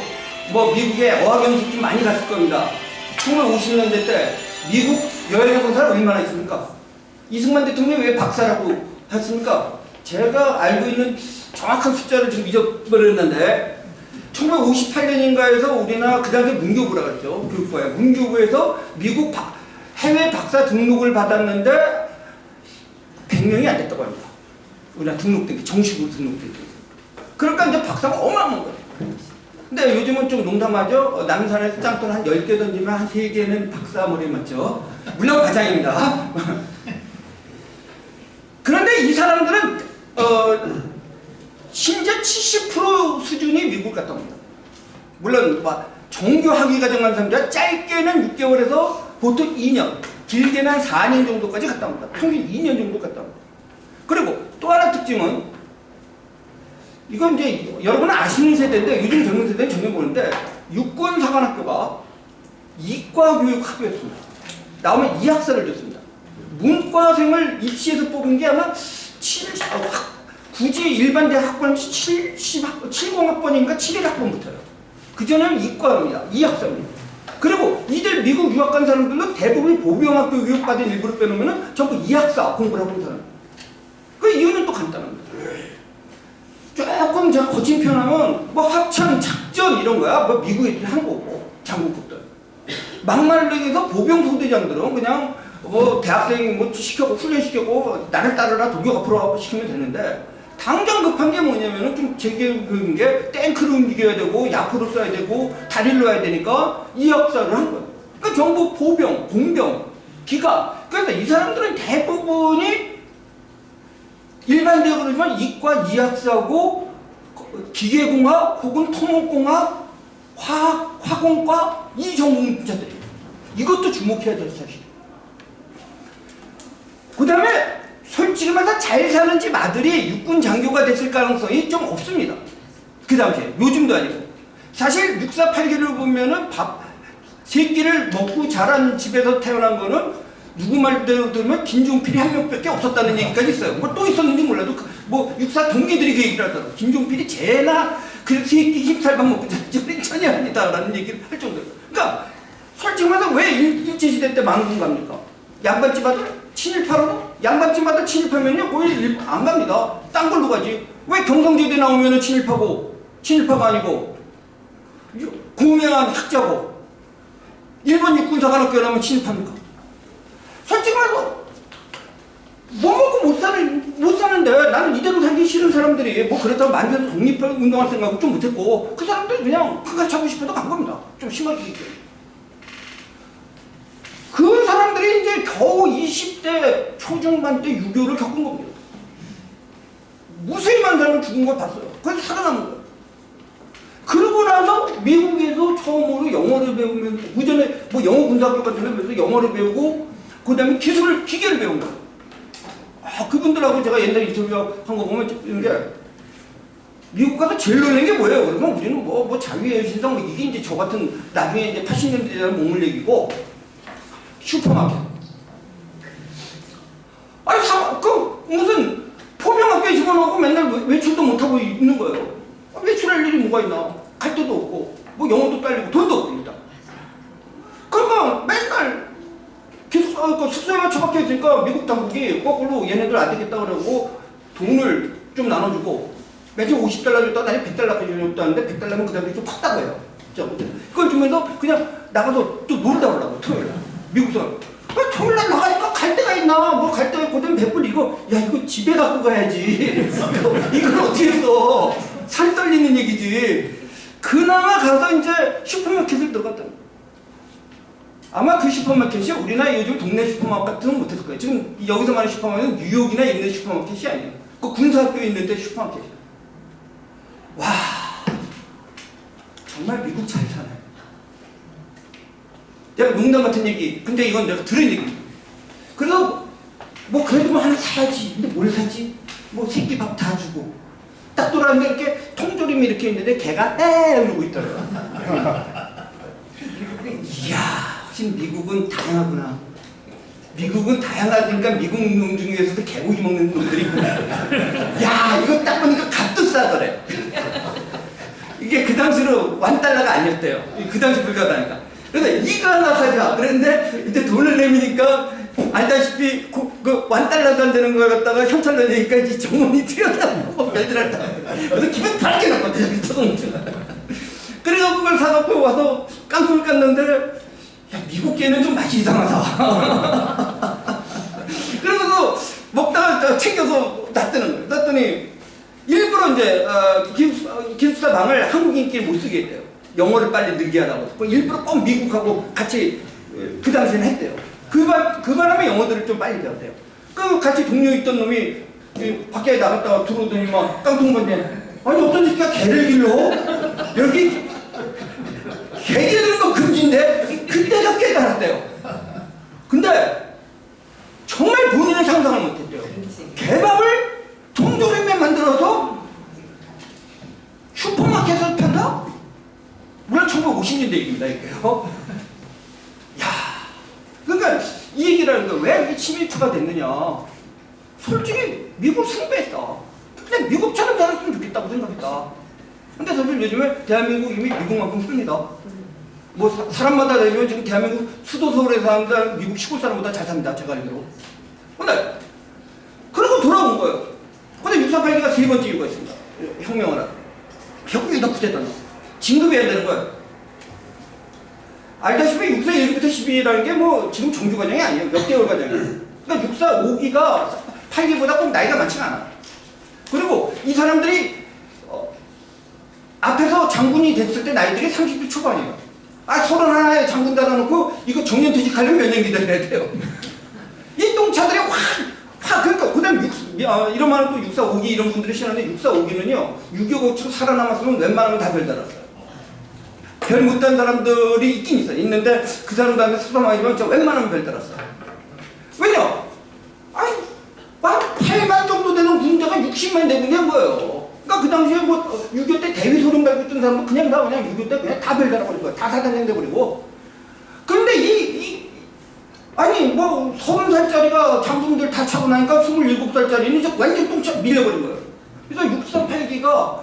뭐 미국에 어학연수 좀 많이 갔을 겁니다. 1950년대 때 미국 여행 온 사람 얼마나 있습니까? 이승만 대통령이 왜 박사라고 했습니까? 제가 알고 있는 정확한 숫자를 지금 잊어버렸는데 1958년인가에서 우리나라 그 당시에 문교부라고 했죠. 교육부에. 문교부에서 미국 해외 박사 등록을 받았는데 100명이 안 됐다고 합니다. 우리나라 등록된 게 정식으로 등록된 게. 그러니까 이제 박사가 어마어마한 거예요. 근데 요즘은 좀 농담하죠. 남산에서 짱돌 한 10개 던지면 한 3개는 박사 머리에 맞죠. 물론 과장입니다. 그런데 이 사람들은 심지어 70% 수준이 미국 갔다 옵니다. 물론 정규 학위 과정한 사람들 짧게는 6개월에서 보통 2년, 길게는 한 4년 정도까지 갔다 옵니다. 평균 2년 정도 갔다 옵니다. 그리고 또 하나 특징은 이건 이제 여러분은 아시는 세대인데 요즘 젊은 세대는 전혀 모르는데 육군사관학교가 이과교육 학교였습니다. 나오면 이학사를 줬습니다. 문과생을 입시에서 뽑은 게 아마 굳이 일반 대학 학번은 70학번인가 71학번부터요. 그전에는 이과입니다. 이학사입니다. 그리고 이들 미국 유학 간 사람들도 대부분 보병학교 교육받은 일부를 빼놓으면 전부 이학사 공부를 하고 있는 사람. 그 이유는 또 간단합니다. 조금 제가 거친 표현하면 뭐 합천, 작전 이런 거야. 뭐 미국 애들이 한 거고 장군급들. 막말리에서 보병 소대장들은 그냥 뭐 대학생 뭐 시켜고 훈련시켜고 나를 따르라 도교 앞으로 시키면 되는데 당장 급한 게 뭐냐면은 좀 제기한 게 탱크를 움직여야 되고 야포를 쏴야 되고 다리를 놔야 되니까 이학사를 한 거예요. 그러니까 전부 보병, 공병, 기가. 그래서 이 사람들은 대부분이 일반 대학으로지만 이과 이학사고 기계공학 혹은 토목공학, 화학, 화공과 이 전공자들이에요. 이것도 주목해야 될 사실이에요. 그 다음에 솔직히 말해서 잘 사는 집 아들이 육군 장교가 됐을 가능성이 좀 없습니다. 그 당시에. 요즘도 아니고. 사실 6사 8기를 보면은 세 끼를 먹고 자란 집에서 태어난 거는 누구 말대로 들으면 김종필이 한 명밖에 없었다는 얘기까지 있어요. 뭐 또 있었는지 몰라도 뭐 육사 동기들이 그 얘기를 하더라고요. 김종필이 쟤나 그 세 끼 흰쌀밥 먹고 자란 천연이다라는 얘기를 할 정도예요. 그러니까 솔직히 말해서 왜 일제시대 때 망군 갑니까? 양반집 아들 친일파로? 양반집 아들 친일파면요 거의 안 갑니다. 딴 걸로 가지. 왜 경성제대 나오면은 친일파고 친일파가 아니고 고명한 학자고 일본 육군사관학교 나오면 친일파입니까? 솔직히 말해서 못 먹고 못 사는데 나는 이대로 살기 싫은 사람들이 뭐 그렇다고 만들어서 독립운동할 생각을 좀 못했고 그 사람들이 그냥 끝까지 하고 싶어도 간 겁니다. 좀 심하게 얘기해요. 그 사람들이 이제 겨우 20대 초중반 때 유교를 겪은 겁니다. 무수히 많은 사람을 죽은 걸 봤어요. 그래서 살아남은 거예요. 그러고 나서 미국에서 처음으로 영어를 배우면서 그전에 뭐 영어 군사학교 같은 데 배워서 영어를 배우고 그 다음에 기계를 배운 거예요. 그분들하고 제가 옛날에 인터뷰한 거 보면 이게 미국 가서 제일 놀란 게 뭐예요? 그러면 우리는 뭐 자유의 신성 이게 이제 저 같은 나중에 이제 80년대에 몸을 얘기고 슈퍼마켓. 아니 무슨 포병학교에 집어넣고 맨날 외출도 못하고 있는 거예요. 외출할 일이 뭐가 있나? 갈 데도 없고 뭐 영어도 딸리고 돈도 없고 일단. 그러니까 맨날 계속 숙소에만 처박혀 있으니까 미국 당국이 거꾸로 얘네들 안 되겠다 그러고 돈을 좀 나눠주고 매주 $50 줬다가 나중에 $100까지 줬다는데 $100면 그 다음에 좀 컸다고 해요. 그걸 주면서 그냥 나가서 또 놀다 오려고 토요일날 미국 사람. 토요일날 나가니까 갈 데가 있나? 뭐 갈 데가 있거든 100불 이거 야 이거 집에 갖고 가야지. 이걸 어떻게 했어? 살이 떨리는 얘기지. 그나마 가서 이제 슈퍼마켓을 들어갔다. 아마 그 슈퍼마켓이 우리나라 요즘 동네 슈퍼마켓은 못했을 거예요. 지금 여기서 말하는 슈퍼마켓은 뉴욕이나 있는 슈퍼마켓이 아니에요. 그 군사학교에 있는데 슈퍼마켓이야. 와, 정말 미국 잘 사네. 내가 농담 같은 얘기, 근데 이건 내가 들은 얘기입니다. 그래서 뭐 그래도 뭐 하나 사야지. 근데 뭘 사지? 뭐 새끼 밥 다 주고 딱 돌아왔는데 이렇게 통조림이 이렇게 있는데 걔가 이러고 있더라고요. 이야, 확실히 미국은 다양하구나. 미국은 다양하니까 미국 놈 중에서도 개고기 먹는 놈들이 있구나. 야, 이거 딱 보니까 값도 싸더래. 이게 그 당시로 $1가 아니었대요. 그 당시 불가다니까. 그래서 이거 하나 사자. 그랬는데 이제 돈을 내미니까 알다시피 그 $1도 안 되는 걸 갖다가 현찰 넣으니까 이제 정원이 튀어나오고 별들 다. 그래서 기분 다르게 났거든요. 저동주가. 그래서 그걸 사갖고 와서 깡통을 깠는데 야, 미국 개는 좀 맛이 이상하다. 그러면서 먹다가 챙겨서 놨다는 거예요. 놨더니 일부러 이제 기숙사 방을 한국인끼리 못 쓰게 했대요. 영어를 빨리 늘게 하라고. 일부러 꼭 미국하고 같이 그 당시에는 했대요. 그 바람에 영어들을 좀 빨리 배웠대요. 그 같이 동료 있던 놈이 밖에 나갔다가 들어오더니 막 깡통 건데 아니 어떤 새끼가 개를 길러? 여기 개 기르는 거 금지인데? 그때서 깨달았대요. 근데 정말 본인은 상상을 못했대요. 개밥을 통조림에 만들어서 슈퍼마켓에서 판다? 물론 1950년대 얘기입니다, 이게요. 야, 그러니까 이 얘기라는 거 왜 이렇게 친밀투가 됐느냐? 솔직히 미국 승배했다. 그냥 미국처럼 살았으면 좋겠다고 생각했다. 근데 사실 요즘에 대한민국 이미 미국만큼 씁니다. 뭐 사람마다 되면 지금 대한민국 수도 서울에 사는 사람 미국 시골 사람보다 잘 삽니다. 제가 알기로. 근데 그러고 돌아온 거예요. 근데 6.48기가 세 번째 이유가 있습니다. 혁명을 하고. 결국 여기다 부대다. 진급해야 되는 거예요. 알다시피 6사 1기부터 12라는 게 뭐 지금 정규 과정이 아니에요. 몇 개월 과정이에요. 그러니까 6사 5기가 8기보다 꼭 나이가 많지가 않아. 그리고 이 사람들이 앞에서 장군이 됐을 때 나이들이 30대 초반이에요. 31에 장군 달아놓고 이거 정년퇴직하려면 몇 년 기다려야 돼요. 이 똥차들이 그러니까 그 다음 이런 말은 또 6사 5기 이런 분들이 싫어하는데 6사 5기는요 6.25 거치고 살아남았으면 웬만하면 다 별 달았어요. 별 못단 사람들이 있긴 있어요. 있는데 그 사람들한테 수담하지만 저 웬만하면 별 달았어요. 왜냐? 아니 8만 정도 되는 군대가 60만 대군이야 뭐예요. 그러니까 그 당시에 뭐 6.25 때 대위 소령 갈고 있던 사람은 그냥 6.25 때 그냥 다 별 달아버린 거야. 다 사단장 돼버리고. 그런데 아니 뭐 30살짜리가 장군들 다 차고 나니까 27살짜리는 이제 완전 똥차 밀려버린 거예요. 그래서 6.4 8기가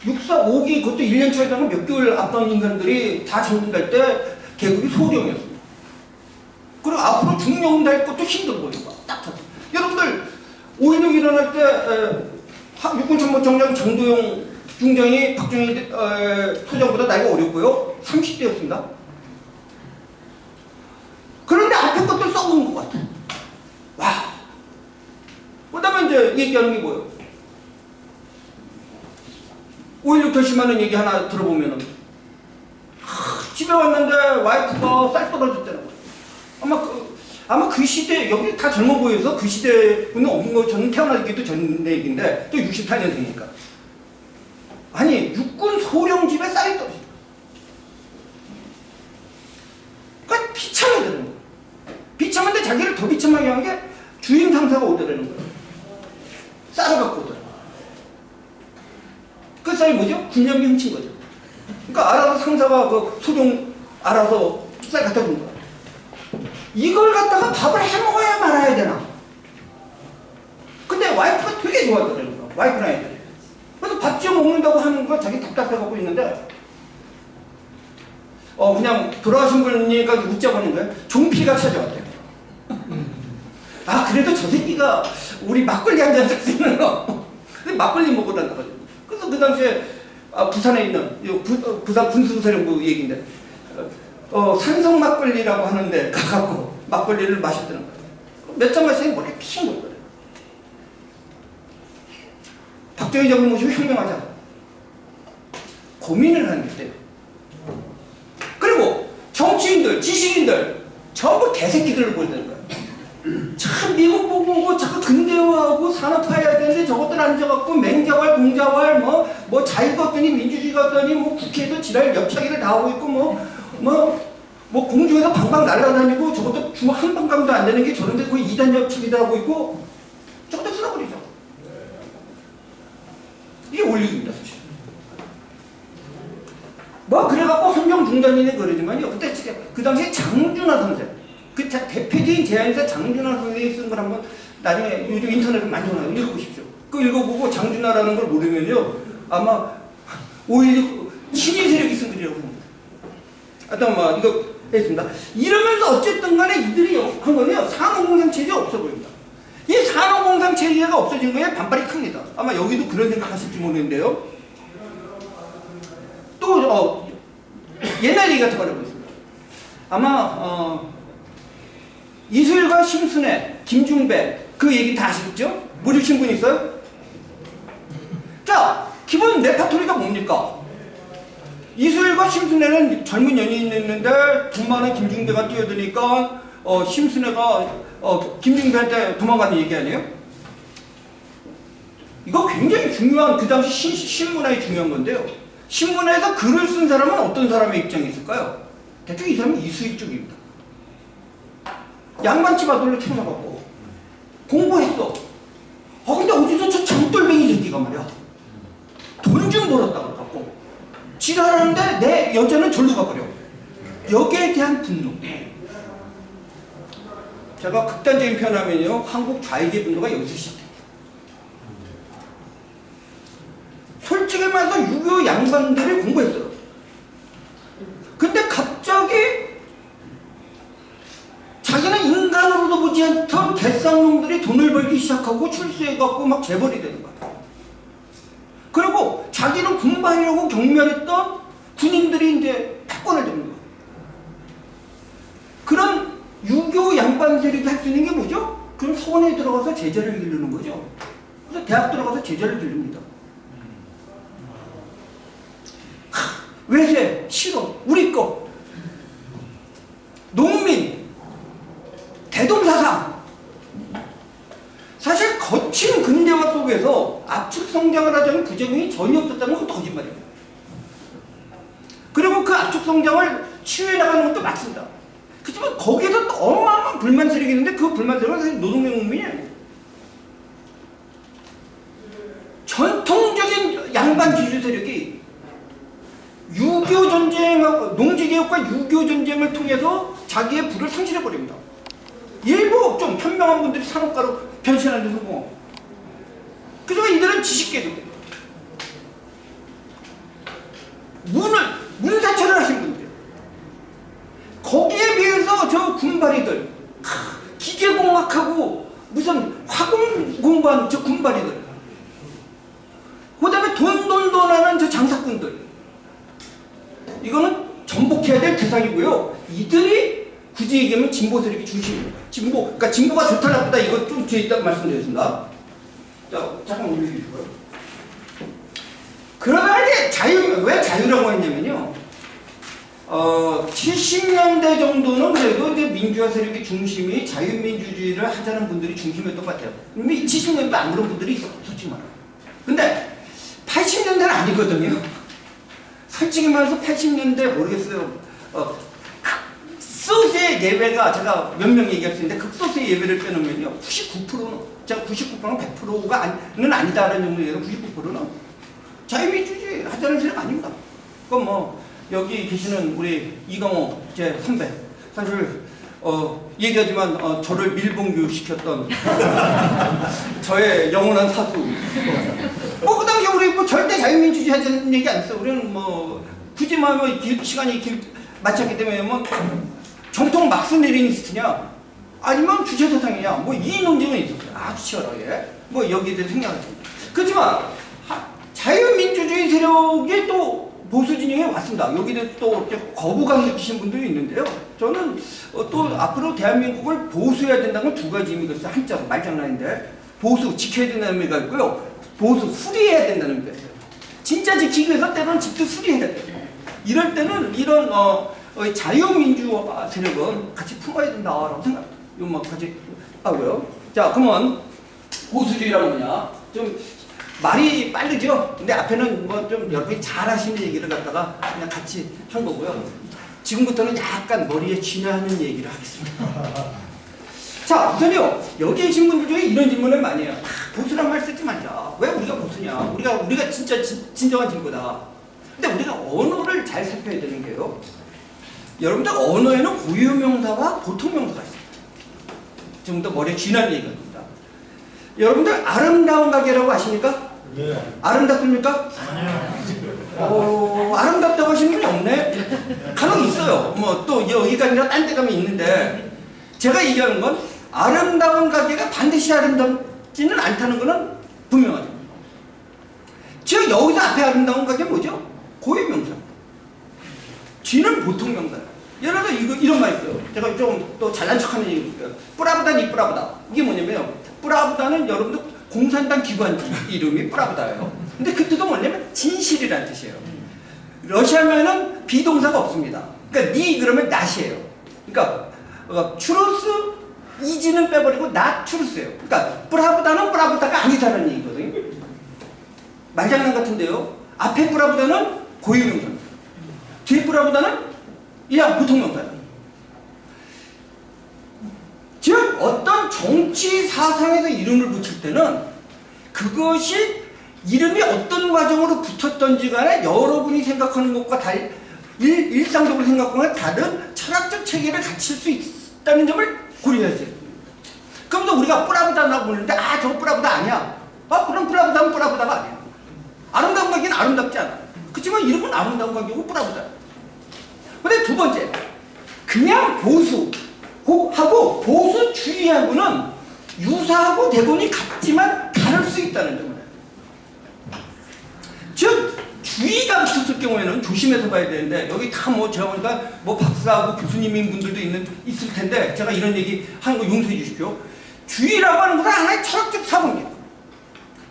6.4 5기 그것도 1년 차이다가 몇 개월 앞선 인간들이 다 장군 갈 때 계급이 소령이었습니다. 그리고 앞으로 중령 될 것도 힘들어 보이는 거야. 딱 쳤어. 여러분들 5.16 일어날 때 육군참모총장 장도영 중장이 박정희 소장보다 나이가 어렸고요. 30대였습니다. 그런데 앞에 것들 써오는 것 같아. 와. 그 다음에 이제 얘기하는 게 뭐예요? 5.16 결심하는 얘기 하나 들어보면은, 집에 왔는데 와이프가 쌀 떨어졌다는 거예요. 아마 그 시대, 여기 다 젊어 보여서 그 시대는 없는 거, 저는 태어나기도 전 얘기인데, 또 68년생이니까. 아니, 육군 소령 집에 쌀이 떨어졌어. 그러니까 비참해야 되는 거예요. 비참한데 자기를 더 비참하게 한 게 주임 상사가 오더라는 거예요. 쌀을 갖고 오더라고요. 그 쌀이 뭐죠? 군량비 훔친 거죠. 그러니까 알아서 상사가 그 소령 알아서 쌀 갖다 준 거야. 이걸 갖다가 밥을 해 먹어야 말아야 되나? 근데 와이프가 되게 좋아하더라는 거야. 와이프랑 애들이. 그래서 밥 지어 먹는다고 하는 거 자기 답답해갖고 있는데 그냥 돌아가신 분이니까 웃자보는 거예요. 종피가 찾아왔대요. 아 그래도 저 새끼가 우리 막걸리 한 잔 샀으면 근데 막걸리 먹으란다 가지고. 그래서 그 당시에 부산에 있는 부산 군수사령부 얘기인데 산성 막걸리라고 하는데 가갖고 막걸리를 마셨다는 거예요. 몇 잔 마시니 머리가 피신 거예요. 박정희 장군 모시고 혁명하자. 고민을 하는 게 돼요. 그리고 정치인들, 지식인들 전부 개새끼들로 보이는 거예요. 참 미국 보고 자꾸 근대화하고 산업화해야 되는데 저것들 앉아갖고 맹자왈, 공자왈, 뭐 자유 같더니 민주주의 같더니 뭐 국회에서 지랄 옆차기를 다 하고 있고 뭐 공중에서 방방 날아다니고 저것도 중 한 방감도 안 되는 게 저런데 거의 2단 옆차기도 하고 있고 저것도 쓸어버리죠. 이게 원리입니다, 사실. 뭐 그래갖고 헌정 중단이네 그러지만요. 그때 그 당시에 장준하 선생, 그 대표적인 제안에서 장준하 선생이 쓴 걸 한번 나중에 요즘 인터넷에 많이 나와요. 읽어보십시오. 그거 읽어보고 장준하라는 걸 모르면요 아마 오히려 친위 세력이 쓴 글이라고 합니다. 하여튼 뭐 이거 했습니다. 이러면서 어쨌든 간에 이들이 한 거는요 산업공상체제가 없어 보입니다. 이 산업공상체제가 없어진 거에 반발이 큽니다. 아마 여기도 그런 생각 하실지 모르는데요. 또 옛날 얘기 같은 걸 해보겠습니다. 아마 이수일과 심순애, 김중배 그 얘기 다 아시겠죠? 모르신 분 있어요? 자, 기본 레파토리가 뭡니까? 이수일과 심순애는 젊은 연인이었는데 돈 많은 김중배가 뛰어드니까 심순애가 김중배한테 도망가는 얘기 아니에요? 이거 굉장히 중요한 그 당시 신문화에 중요한 건데요. 신문화에서 글을 쓴 사람은 어떤 사람의 입장이 있을까요? 대충 이 사람은 이수일 쪽입니다. 양반집 아들로 태어나갖고 공부했어. 근데 어디서 저 장돌뱅이 새끼가 말이야 돈 좀 벌었다고 갖고 지랄하는데 내 여자는 절로 가버려. 여기에 대한 분노. 제가 극단적인 표현하면요 한국 좌익의 분노가 여기서 시작돼요. 솔직히 말해서 유교 양반들이 공부했어요. 근데 갑자기 자기는 인간으로도 보지 않던 개쌍놈들이 돈을 벌기 시작하고 출세해갖고 막 재벌이 되는 거야. 그리고 자기는 군발이라고 경멸했던 군인들이 이제 패권을 잡는 거야. 그런 유교 양반 세력이 할 수 있는 게 뭐죠? 그럼 서원에 들어가서 제자를 기르는 거죠. 그래서 대학 들어가서 제자를 기릅니다. 외세, 실업, 우리 거, 농민, 대동사상. 사실 거친 근대화 속에서 압축 성장을 하자는 부작용이 전혀 없었다는 것도 거짓말이에요. 그리고 그 압축 성장을 치유해 나가는 것도 맞습니다. 그렇지만 거기에서 또 어마어마한 불만 세력이 있는데 그 불만 세력은 사실 노동력 농민이 아니에요. 전통적인 양반 기술 세력이 유교 전쟁하고 농지개혁과 유교 전쟁을 통해서 자기의 부를 상실해 버립니다. 일부 좀 현명한 분들이 산업가로 변신하는 데 성공. 그래서 이들은 지식계급이에요. 문사철을 하신 분들. 거기에 비해서 저 군발이들, 기계공학하고 무슨 화공 공부한 저 군발이들, 그 다음에 돈 하는 저 장사꾼들. 이거는 전복해야 될 대상이고요. 이들이 굳이 얘기하면 진보 세력이 중심입니다. 그러니까 진보가 좋다 나쁘다 이거 좀 뒤에 있다고 말씀드렸습니다. 자, 잠깐 올려주시고요. 그러나 이제 왜 자유라고 했냐면요. 70년대 정도는 그래도 이제 민주화 세력의 중심이 자유민주주의를 하자는 분들이 중심이었던 것 같아요. 이미 70년대 안 그런 분들이 있어, 솔직히 말하면. 근데 80년대는 아니거든요. 솔직히 말해서 80년대 모르겠어요. 극소수의 예외가 제가 몇 명 얘기할 수 있는데 극소수의 예외를 빼놓으면요. 99%는 제가 99%는 100%는 아니다라는 정도 얘기해요. 99%는 자유민주주의 하자는 세력 아닙니다. 그건 뭐 여기 계시는 우리 이강호 제 선배 사실 얘기하지만 저를 밀봉교육 시켰던 저의 영원한 사수. 그 당시에 우리 뭐 절대 자유민주주의 하자는 얘기 안 했어요. 우리는 뭐 굳이 뭐 시간이 맞췄기 때문에 뭐 정통 막스레니스트냐 아니면 주체사상이냐 뭐 이 논쟁은 있었어요. 아주 치열하게 뭐 여기에 대해 생각했습니다. 그렇지만 자유민주주의 세력이 또 보수 진영에 왔습니다. 여기에 대해서 또 거부감 느끼신 분들이 있는데요. 저는 또 앞으로 대한민국을 보수해야 된다는 건 두 가지 의미가 있어요. 한자로 말장난인데 보수 지켜야 된다는 의미가 있고요. 보수 수리해야 된다는 의미가 있어요. 진짜 지키기 위해서 때로는 집도 수리해야 돼요. 이럴 때는 이런 자유민주화 세력은 같이 품어야 된다라고 생각합니다. 이거 뭐 같이 하고요. 자, 그러면 보수주의라는 뭐냐? 좀 말이 빠르죠? 근데 앞에는 뭐 좀 여러분이 잘 하시는 얘기를 갖다가 그냥 같이 한 거고요. 지금부터는 약간 머리에 쥐나는 얘기를 하겠습니다. 자, 우선요, 여기 계신 분들 중에 이런 질문을 많이 해요. 보수란 말 쓰지 말자. 왜 우리가 보수냐? 우리가 진짜 진정한 진보다. 근데 우리가 언어를 잘 살펴야 되는 게요. 여러분들 언어에는 고유명사와 보통명사가 있습니다. 지금부터 머리에 쥐나는 얘기입니다. 여러분들 아름다운 가게라고 아십니까? 네. 아름답습니까? 아니요. 아름답다고 하시는 분이 없네? 간혹 있어요. 뭐 또 여기가 아니라 딴 데 가면 있는데 제가 얘기하는 건 아름다운 가게가 반드시 아름답지는 않다는 거는 분명하죠. 즉 여기서 앞에 아름다운 가게 뭐죠? 고유명사. 쥐는 보통명사예요. 예를 들어 이런 말 있어요. 제가 좀 또 잘난 척하는 얘기 볼게요. 뿌라브다 니뿌라브다. 이게 뭐냐면요. 뿌라브다는 여러분들 공산당 기관 이름이 뿌라브다예요. 근데 그 뜻은 뭐냐면 진실이라는 뜻이에요. 러시아면은 비동사가 없습니다. 그러니까 니 그러면 not이에요. 그러니까 truth is는 빼버리고 not truth예요. 그러니까 뿌라브다는 뿌라브다가 아니다라는 얘기거든요. 말장난 같은데요. 앞에 뿌라브다는 고유명사입니다. 뒤에 뿌라브다는 그냥 보통명사예요. 즉 어떤 정치 사상에서 이름을 붙일 때는 그것이 이름이 어떤 과정으로 붙었던지 간에 여러분이 생각하는 것과 일상적으로 생각하는 것과 다른 철학적 체계를 갖출 수 있다는 점을 고려해야 돼요. 그러면서 우리가 뿌라브다라고 부르는데 저거 뿌라브다 아니야. 그럼 뿌라브다는 뿌라브다가 아니야. 아름다운 가게는 아름답지 않아. 그렇지만 이름은 아름다운 가게고 뿌라브다. 근데 두 번째, 그냥 보수하고 보수주의하고는 유사하고 대본이 같지만 다를 수 있다는 점을. 즉 주의가 붙었을 경우에는 조심해서 봐야 되는데 여기 다 뭐 제가 보니까 뭐 박사하고 교수님인 분들도 있을 텐데 제가 이런 얘기 하는 거 용서해 주십시오. 주의라고 하는 것은 하나의 철학적 사고입니다.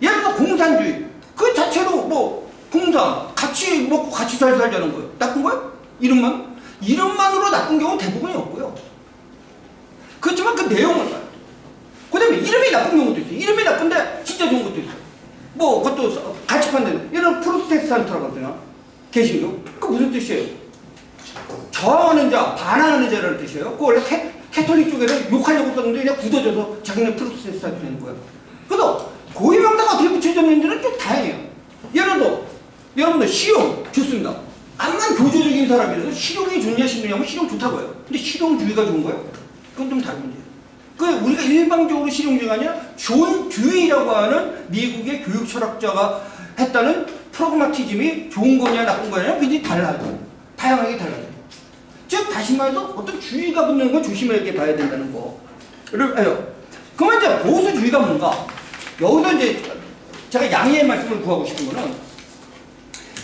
예를 들어 공산주의 그 자체로 뭐 공산 같이 먹고 같이 잘 살자는 거예요. 나쁜 거예요? 이름만으로 나쁜 경우 대부분이 없고요. 그렇지만 그 내용을 봐요. 그 다음에 이름이 나쁜 경우도 있어요. 이름이 나쁜데 진짜 좋은 것도 있어요. 뭐 그것도 같이 판다는 예를 들어 프로테스탄트라고 하잖아. 개신교. 그 무슨 뜻이에요? 저항하는 자, 반항하는 자라는 뜻이에요. 그 원래 캐톨릭 쪽에는 욕하려고 썼는데 그냥 굳어져서 자기는 프로테스탄트 되는 거예요. 그래서 고유명사가 어떻게 붙여졌는지는 좀 다양해요. 예를 들어 여러분들 실용 좋습니다. 암만 교조적인 사람이라도 실용이 좋냐 싫냐면 실용 좋다고 해요. 근데 실용주의가 좋은 거예요? 그건 좀 다른 문제예요. 우리가 일방적으로 실용주의가 아니라 존주의라고 하는 미국의 교육 철학자가 했다는 프라그마티즘이 좋은 거냐 나쁜 거냐 굉장히 달라요. 다양하게 달라요. 즉 다시 말해서 어떤 주의가 붙는 건 조심하게 봐야 된다는 거를 해요. 그러면 이제 보수주의가 뭔가? 여기서 이제 제가 양해의 말씀을 구하고 싶은 거는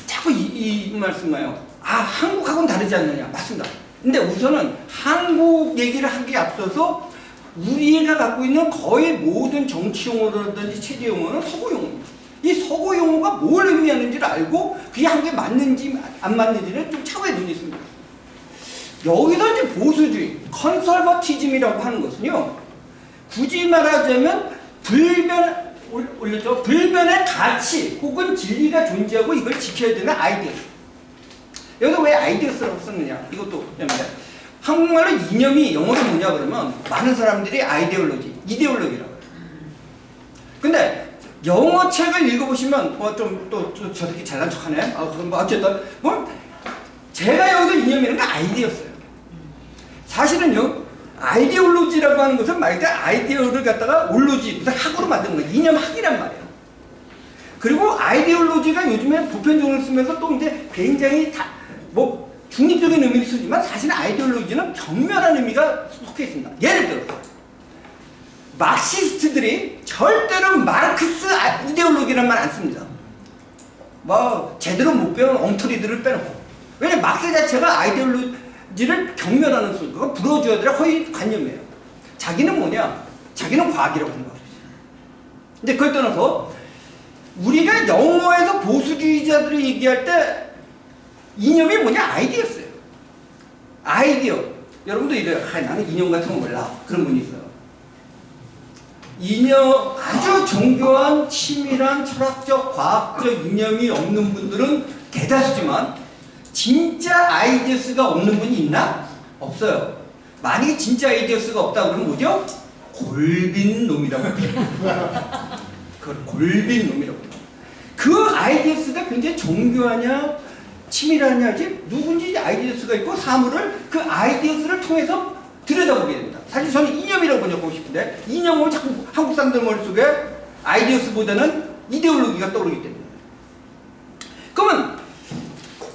자꾸 이 말씀이에요. 한국하고는 다르지 않느냐. 맞습니다. 근데 우선은 한국 얘기를 하기에 앞서서 우리가 갖고 있는 거의 모든 정치 용어라든지 체제 용어는 서구 용어입니다. 이 서구 용어가 뭘 의미하는지를 알고 그게 한국에 맞는지 안 맞는지는 좀 차후에 눈이 있습니다. 여기서 이제 보수주의, 컨설버티즘이라고 하는 것은요. 굳이 말하자면 불변의 가치 혹은 진리가 존재하고 이걸 지켜야 되는 아이디어. 여기서 왜 아이디어스라고 썼느냐? 이것도 때문에. 한국말로 이념이 영어로 뭐냐 그러면 많은 사람들이 이데올로기라고 해요. 근데 영어 책을 읽어보시면 저 새끼 잘난 척하네. 그럼 뭐 어쨌든 제가 여기서 이념이라는 건 아이디어였어요. 사실은요 아이디올로지라고 하는 것은 말 그대로 아이디어를 갖다가 올로지 무슨 학으로 만든 거예요. 이념학이란 말이에요. 그리고 아이디올로지가 요즘에 보편적으로 쓰면서 또 이제 굉장히 중립적인 의미를 쓰지만 사실 아이디올로지는 격렬한 의미가 속해 있습니다. 예를 들어 마르크시스트들이 절대로 마르크스 이데올로기란 말 안 씁니다. 제대로 못 배운 엉터리들을 빼놓고. 왜냐면 마르크스 자체가 아이디올로지를 경멸하는 소리, 그거 불어줘야 될 허위 관념이에요. 자기는 뭐냐? 자기는 과학이라고 생각하죠. 근데 그걸 떠나서 우리가 영어에서 보수주의자들이 얘기할 때 이념이 뭐냐? 아이디어였어요. 아이디어. 여러분도 이래요. 나는 이념 같은 거 몰라. 그런 분이 있어요. 이념, 아주 정교한 치밀한 철학적, 과학적 이념이 없는 분들은 대다수지만 진짜 아이디어스가 없는 분이 있나? 없어요. 만약에 진짜 아이디어스가 없다 그러면 뭐죠? 골빈 놈이라고 해요. 그걸 골빈 놈이라고 해요. 그 아이디어스가 굉장히 정교하냐 치밀하냐 이제 누군지 아이디어스가 있고 사물을 그 아이디어스를 통해서 들여다보게 됩니다. 사실 저는 이념이라고 번역하고 싶은데 이념은 자꾸 한국 사람들 머릿속에 아이디어스보다는 이데올로기가 떠오르기 때문에. 그러면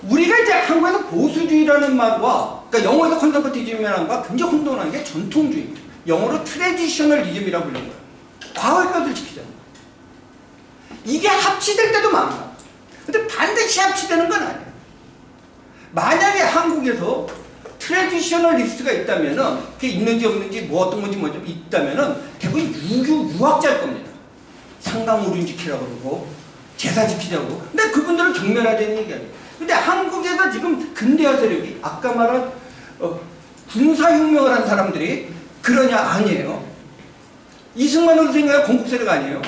우리가 이제 한국에서 보수주의라는 말과 그러니까 영어에서 컨서버티즘이라는 것과 굉장히 혼돈하는 게 전통주의, 영어로 트레디셔널리즘이라고 불리는 거예요. 과거의 것을 지키잖아요. 이게 합치될 때도 많아요. 근데 반드시 합치되는 건 아니에요. 만약에 한국에서 트레디셔널리스트가 있다면은 그게 있는지 없는지 뭐 어떤 건지 뭐 좀 있다면은 대부분 유학자일 겁니다. 상강오륜 지키라고 그러고 제사 지키자고. 근데 그분들은 경멸하자는 얘기 아니에요. 근데 한국에서 지금 근대화 세력이 아까 말한 군사혁명을 한 사람들이 그러냐? 아니에요. 이승만으로 생각하면 건국 세력 아니에요.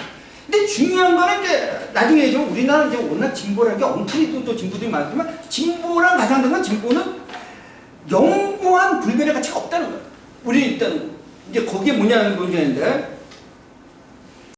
근데 중요한 거는 이제 나중에 좀 우리나라는 이제 워낙 진보라는 게 엉터리도 또 진보들이 많지만 진보랑 가장 다른 건 진보는 영구한 불변의 가치가 없다는 거예요. 우리는 일단 이제 거기에 뭐냐는 문제인데